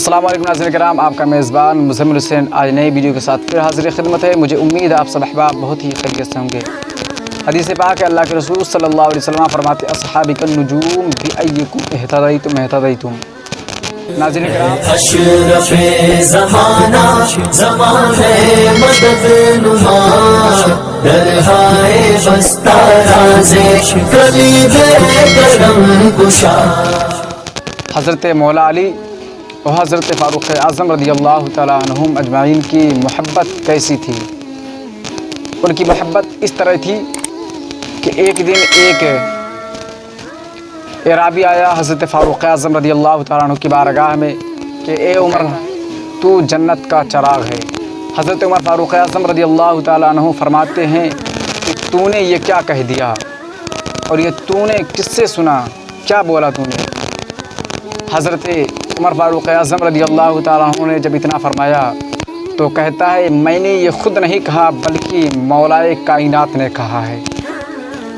अस्सलाम वालेकुम नाज़रीन किराम, आपका मेज़बान मुज़म्मिल हुसैन आज नई वीडियो के साथ फिर हाज़िर खिदमत है। मुझे उम्मीद है आप सब अहबाब बहुत ही खैरियत से होंगे। हदीस पाक है, अल्लाह के रसूल सल्लल्लाहु अलैहि वसल्लम फरमाते अस्हाबी कन्नुजूम बिअय्यिकुम इहतदयतुम इहतदयतुम। नाज़रीन किराम, अशरफ़े ज़माना ज़माने मदद नुमा दरहाए बस्ता राज़े कलीदे करम कुशा। हज़रत मौला अली और हज़रत फ़ारूक़ आज़म रज़ियल्लाहु तआला अन्हुम अजमाइन की मोहब्बत कैसी थी। उनकी मोहब्बत इस तरह थी कि एक दिन एक एराबी आया हज़रत फ़ारूक़ आज़म रज़ियल्लाहु तआला अन्हु की बारगाह में कि ए उमर, तू जन्नत का चराग है। हज़रत उमर फ़ारूक़ आज़म रज़ियल्लाहु तआला अन्हु फरमाते हैं कि तूने ये क्या कह दिया और ये तूने किससे सुना, क्या बोला तूने। हज़रत उमर फ़ारूक़ आज़म रज़ियल्लाहु तआला अन्हु ने जब इतना फरमाया तो कहता है, मैंने ये ख़ुद नहीं कहा बल्कि मौलाए कायनात ने कहा है।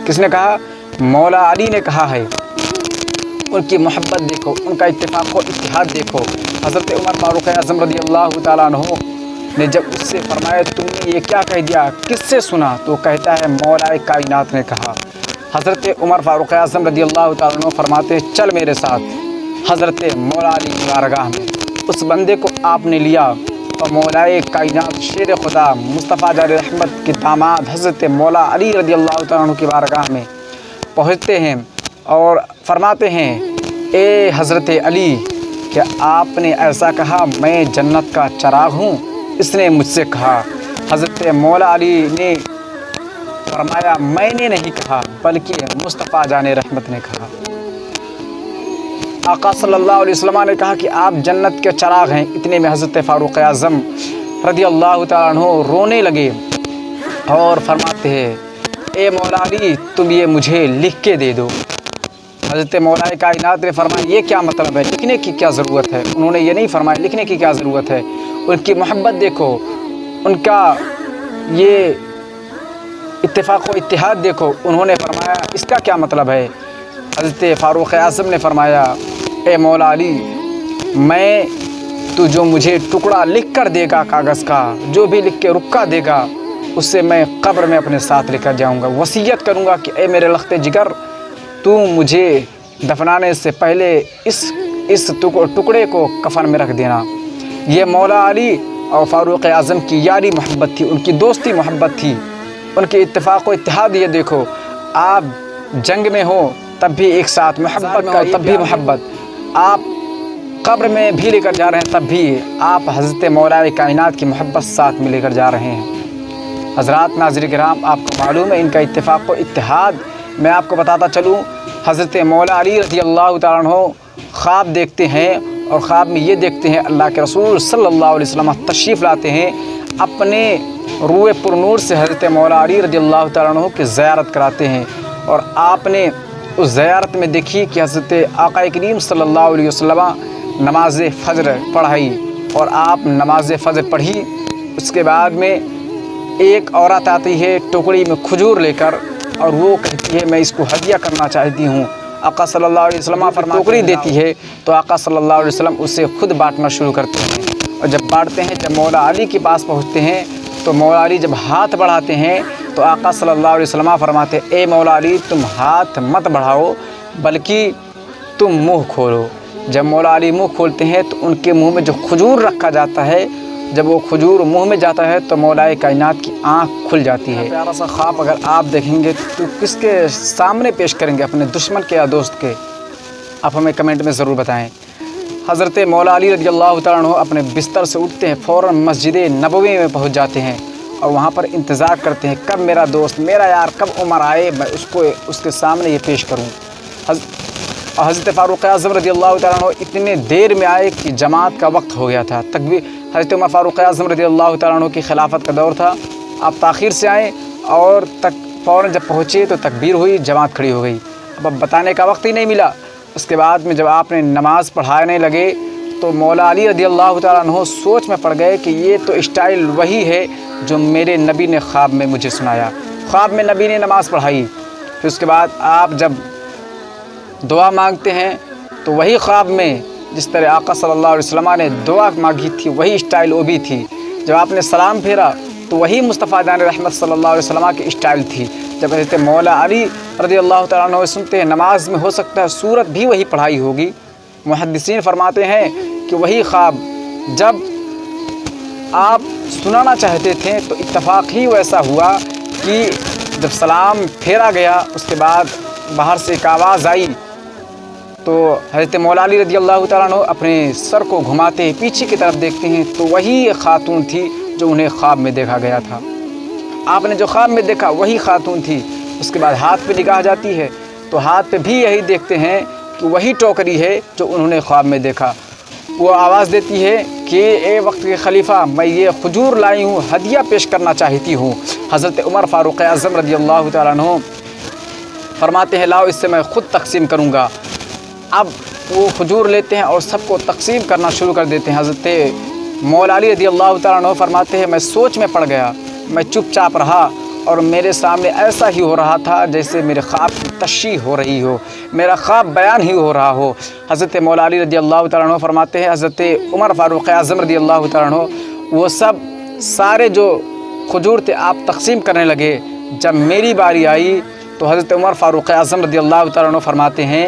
किसने कहा? मौला अली ने कहा है। उनकी मोहब्बत देखो, उनका इत्तेफ़ाक़ व इत्तिहाद देखो। हज़रत उमर फ़ारूक़ आज़म रज़ियल्लाहु तआला अन्हु ने जब उससे फरमाया तुमने ये क्या कह दिया, किससे सुना, तो कहता है मौलाए कायनात ने कहा। हज़रत उमर फ़ारूक़ आज़म रज़ियल्लाहु तआला अन्हु फरमाते चल मेरे साथ हज़रत मौला अली की बारगाह में। उस बंदे को आपने लिया और मौलाए कायनात शेर खुदा मुस्तफ़ा जारे रहमत के दामाद हज़रत मौला अली रज़ियल्लाहु तआला अन्हु की बारगाह में पहुँचते हैं और फरमाते हैं, ए हज़रत अली, क्या आपने ऐसा कहा मैं जन्नत का चराग हूँ? इसने मुझसे कहा। हज़रत मौला अली ने फरमाया मैंने नहीं कहा बल्कि मुस्तफ़ा जाने रहमत ने कहा। आका सल्लल्लाहु अलैहि वसल्लम ने कहा कि आप जन्नत के चराग हैं। इतने में हज़रत फ़ारूक़ आज़म रज़ियल्लाहु तआला अन्हु रोने लगे और फरमाते हैं, ए मौला अली, तुम ये मुझे लिख के दे दो। हज़रत मौलाए कायनात ने फरमाया ये क्या मतलब है, लिखने की क्या ज़रूरत है। उन्होंने ये नहीं फरमाया लिखने की क्या ज़रूरत है। उनकी मोहब्बत देखो, उनका ये इत्तेफ़ाक़ व इत्तिहाद देखो। उन्होंने फरमाया इसका क्या मतलब है। हज़रत फ़ारूक़ आज़म ने फरमाया, ए मौला अली, मैं तू जो मुझे टुकड़ा लिख कर देगा कागज़ का, जो भी लिख के रुक्का देगा, उससे मैं कब्र में अपने साथ लेकर जाऊंगा। वसीयत करूंगा कि ए मेरे लख्ते जिगर, तू मुझे दफनाने से पहले इस टुकड़े को कफन में रख देना। ये मौला अली और फ़ारूक़ आज़म की यारी मोहब्बत थी, उनकी दोस्ती मोहब्बत थी, उनके इत्तेफ़ाक़ व इत्तिहाद। ये देखो, आप जंग में हो तब भी एक साथ मोहब्बत का, तब भी मोहब्बत, आप कब्र में भी लेकर जा रहे हैं तब भी आप हज़रत मौलाए कायनात की मोहब्बत साथ में लेकर जा रहे हैं। हज़रात नाज़रीन किराम, आपको मालूम है इनका इत्तेफ़ाक़ व इत्तिहाद। मैं आपको बताता चलूँ, हज़रत मौला अली रज़ियल्लाहु तआला अन्हु ख्वाब देखते हैं और ख्वाब में ये देखते हैं अल्लाह के रसूल सल्लल्लाहु अलैहि वसल्लम तशरीफ़ लाते हैं, अपने रूए पुरनूर से हज़रत मौला अली रज़ियल्लाहु तआला अन्हु की ज़ियारत कराते हैं। और आपने उस ज़ियारत में देखी कि हज़रत आक़ा करीम सल्लल्लाहु अलैहि वसल्लम नमाज़ फ़ज्र पढ़ाई और आप नमाज़ फ़ज्र पढ़ी। उसके बाद में एक औरत आती है टोकरी में खजूर लेकर और वो कहती है मैं इसको हदिया करना चाहती हूँ। आका सल्लल्लाहु अलैहि वसल्लम टोकरी देती है तो आका सल्लल्लाहु अलैहि वसल्लम उसे खुद बांटना शुरू करते हैं। और जब बांटते हैं, जब मौला अली के पास पहुँचते हैं तो मौला अली जब हाथ बढ़ाते हैं तो आका सल्लल्लाहु अलैहि वसल्लम फरमाते, ए मौला अली, तुम हाथ मत बढ़ाओ बल्कि तुम मुँह खोलो। जब मौला अली मुँह खोलते हैं तो उनके मुँह में जो खजूर रखा जाता है, जब वो खजूर मुंह में जाता है तो मौलाए कायनात की आँख खुल जाती है। प्यारा सा ख्वाब अगर आप देखेंगे तो किसके सामने पेश करेंगे, अपने दुश्मन के या दोस्त के? आप हमें कमेंट में ज़रूर बताएं। हज़रत मौला अली रज़ियल्लाहु तआला अन्हु अपने बिस्तर से उठते हैं, फ़ौरन मस्जिद नबवी में पहुँच जाते हैं और वहाँ पर इंतज़ार करते हैं कब मेरा दोस्त, मेरा यार कब उमर आए, मैं उसको उसके सामने ये पेश करूँ। हज़रत फ़ारूक़ आज़म रज़ियल्लाहु तआला अन्हु इतने देर में आए कि जमात का वक्त हो गया था। तकबीर, हज़रत उमर फ़ारूक़ आज़म रज़ियल्लाहु तआला अन्हु की खिलाफत का दौर था। आप ताख़ीर से आए और फ़ौरन जब पहुँचे तो तकबीर हुई, जमात खड़ी हो गई। अब बताने का वक्त ही नहीं मिला। उसके बाद में जब आपने नमाज़ पढ़ाने लगे तो मौला अली रज़ियल्लाहु तआला अन्हु सोच में पड़ गए कि ये तो स्टाइल वही है जो मेरे नबी ने ख्वाब में मुझे सुनाया। ख्वाब में नबी ने नमाज़ पढ़ाई, फिर उसके बाद आप जब दुआ मांगते हैं तो वही ख्वाब में जिस तरह आका सल्लल्लाहु अलैहि वसल्लम ने दुआ मांगी थी वही स्टाइल वो भी थी। जब आपने सलाम फेरा तो वही मुस्तफ़ा जान रहमत सल्लल्लाहु अलैहि वसल्लम की स्टाइल थी। जब हज़रत मौला अली रज़ी अल्लाह तआला अन्हु सुनते हैं नमाज में हो सकता है सूरत भी वही पढ़ाई होगी। मुहद्दिसीन फरमाते हैं कि वही ख्वाब जब आप सुनाना चाहते थे तो इत्तफाक ही वैसा हुआ कि जब सलाम फेरा गया उसके बाद बाहर से एक आवाज़ आई तो हज़रत मौला अली रज़ी अल्लाह तआला अन्हु अपने सर को घुमाते पीछे की तरफ देखते हैं तो वही खातून थी जो उन्हें ख्वाब में देखा गया था। आपने जो ख्वाब में देखा वही खातून थी। उसके बाद हाथ पे निगाह जाती है तो हाथ पे भी यही देखते हैं कि वही टोकरी है जो उन्होंने ख्वाब में देखा। वो आवाज़ देती है कि ए वक्त के खलीफा मैं ये खजूर लाई हूँ, हदिया पेश करना चाहती हूँ। हज़रत उमर फ़ारूक आज़म रज़ी अल्लाह तआला अन्हु फरमाते हैं लाओ इससे मैं ख़ुद तकसीम करूँगा। अब वो खजूर लेते हैं और सबको तकसीम करना शुरू कर देते हैं। हज़रत मौला अली रज़ी अल्लाह तआला अन्हु फरमाते हैं मैं सोच में पड़ गया, मैं चुपचाप रहा और मेरे सामने ऐसा ही हो रहा था जैसे मेरे ख्वाब की तशरीह हो रही हो, मेरा ख्वाब बयान ही हो रहा हो। हज़रत मौला अली रज़ी अल्लाह तआला अन्हु फरमाते हैं हज़रत उमर फ़ारूक आज़म रज़ी अल्लाह तआला अन्हु वो सब सारे जो खजूर थे आप तकसीम करने लगे। जब मेरी बारी आई तो हज़रत उमर फ़ारूक आज़म रज़ी अल्लाह तआला अन्हु फरमाते हैं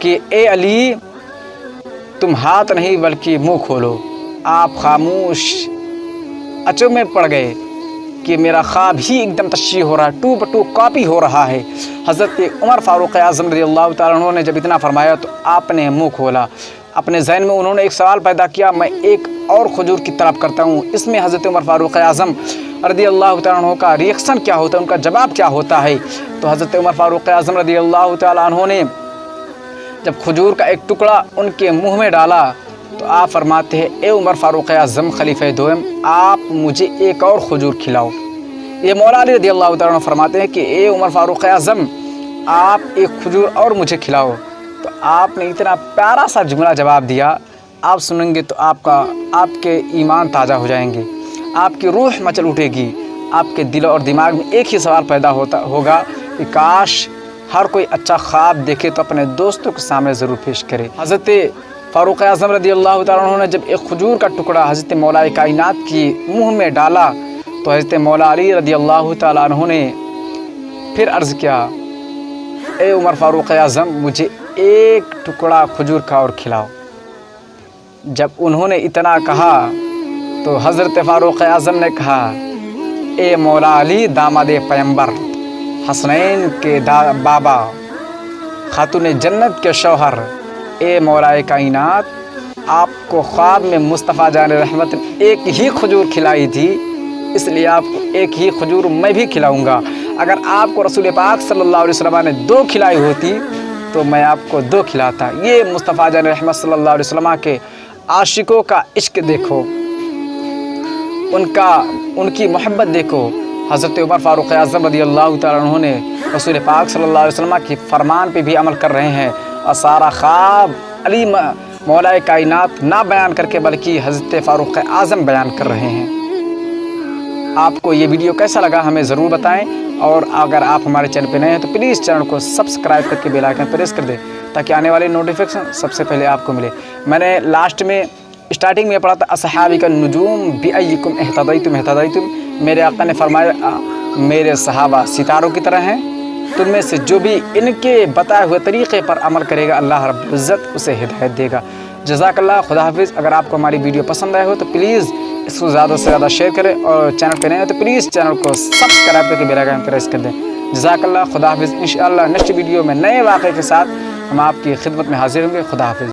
कि ए अली तुम हाथ नहीं बल्कि मुँह खोलो। आप खामोश अचंभे में पड़ गए कि मेरा ख्वाब ही एकदम तशरीह हो रहा है, टू बटू कॉपी हो रहा है। हज़रत उमर फ़ारूक आज़म रज़ी अल्लाह तआला अन्हु ने जब इतना फरमाया तो आपने मुँह खोला। अपने जहन में उन्होंने एक सवाल पैदा किया मैं एक और खजूर की तलब करता हूँ। इसमें हज़रत उमर फ़ारूक आज़म रज़ी अल्लाह तआला अन्हु का रिएक्शन क्या होता है, उनका जवाब क्या होता है। तो हज़रत उमर फ़ारूक आज़म रज़ी अल्लाह तआला अन्हु ने जब खजूर का एक टुकड़ा उनके मुँह में डाला तो आप फरमाते हैं ए उमर फ़ारूक आज़म खलीफा दोम आप मुझे एक और खजूर खिलाओ। ये मौला अली रज़ी अल्लाह तआला फरमाते हैं कि ए उमर फ़ारूक आज़म आप एक खजूर और मुझे खिलाओ। तो आपने इतना प्यारा सा जुमला जवाब दिया, आप सुनेंगे तो आपके ईमान ताज़ा हो जाएंगे, आपकी रूह मचल उठेगी, आपके दिल और दिमाग में एक ही सवाल पैदा होगा कि काश हर कोई अच्छा ख्वाब देखे तो अपने दोस्तों के सामने ज़रूर पेश करे। हज़रत फ़ारूक आज़म रज़ी अल्लाह तआला अन्हु ने जब एक खजूर का टुकड़ा हज़रत मौला कायनात की मुँह में डाला तो हज़रत मौला अली रज़ी अल्लाह तआला अन्हु ने फिर अर्ज़ किया ए उमर फ़ारूक आज़म मुझे एक टुकड़ा खजूर का और खिलाओ। जब उन्होंने इतना कहा तो हज़रत फ़ारूक आज़म ने कहा ए मौला अली दामाद पैगंबर, हसनैन के बाबा, खातून जन्नत के शौहर, ए मौलाए कायनात आपको ख्वाब में मुस्तफ़ा जान रहमत ने एक ही खजूर खिलाई थी, इसलिए आपको एक ही खजूर मैं भी खिलाऊंगा। अगर आपको रसूल पाक सल्लल्लाहु अलैहि वसल्लम ने 2 खिलाई होती तो मैं आपको 2 खिलाता। ये मुस्तफ़ा जान रहमत सल्लल्लाहु अलैहि वसल्लम के आशिकों का इश्क देखो, उनकी मोहब्बत देखो। हज़रत उमर फ़ारूक आज़म रज़ी अल्लाह तआला अन्हु ने रसूल पाक सल्लल्लाहु अलैहि वसल्लम की फरमान पे भी अमल कर रहे हैं और सारा ख्वाब अली मौलाए कायनात ना बयान करके बल्कि हज़रत फ़ारूक आज़म बयान कर रहे हैं। आपको ये वीडियो कैसा लगा हमें ज़रूर बताएं और अगर आप हमारे चैनल पे नए हैं तो प्लीज़ चैनल को सब्सक्राइब करके बेल आइकन प्रेस कर दें ताकि आने वाले नोटिफिकेशन सबसे पहले आपको मिले। मैंने लास्ट में स्टार्टिंग में पढ़ा था असहाबिका नुजूम बिअय्यिकुम इहतदैतुम इहतदैतुम, मेरे आका ने फरमाया मेरे सहाबा सितारों की तरह हैं, तुम में से जो भी इनके बताए हुए तरीक़े पर अमल करेगा अल्लाह रब्बुल इज़्ज़त उसे हिदायत देगा। जज़ाकल्लाह, खुदा हाफ़िज़। अगर आपको हमारी वीडियो पसंद आए हो तो प्लीज़ इसको ज़्यादा से ज़्यादा शेयर करें और चैनल पे नए हैं तो प्लीज़ चैनल को सब्सक्राइब करके बेल आइकन प्रेस कर दें। जज़ाकल्लाह, खुदा हाफ़िज़। इंशाअल्लाह नेक्स्ट वीडियो में नए वाक़े के साथ हम आपकी खिदमत में हाज़िर होंगे। खुदा हाफ़िज़।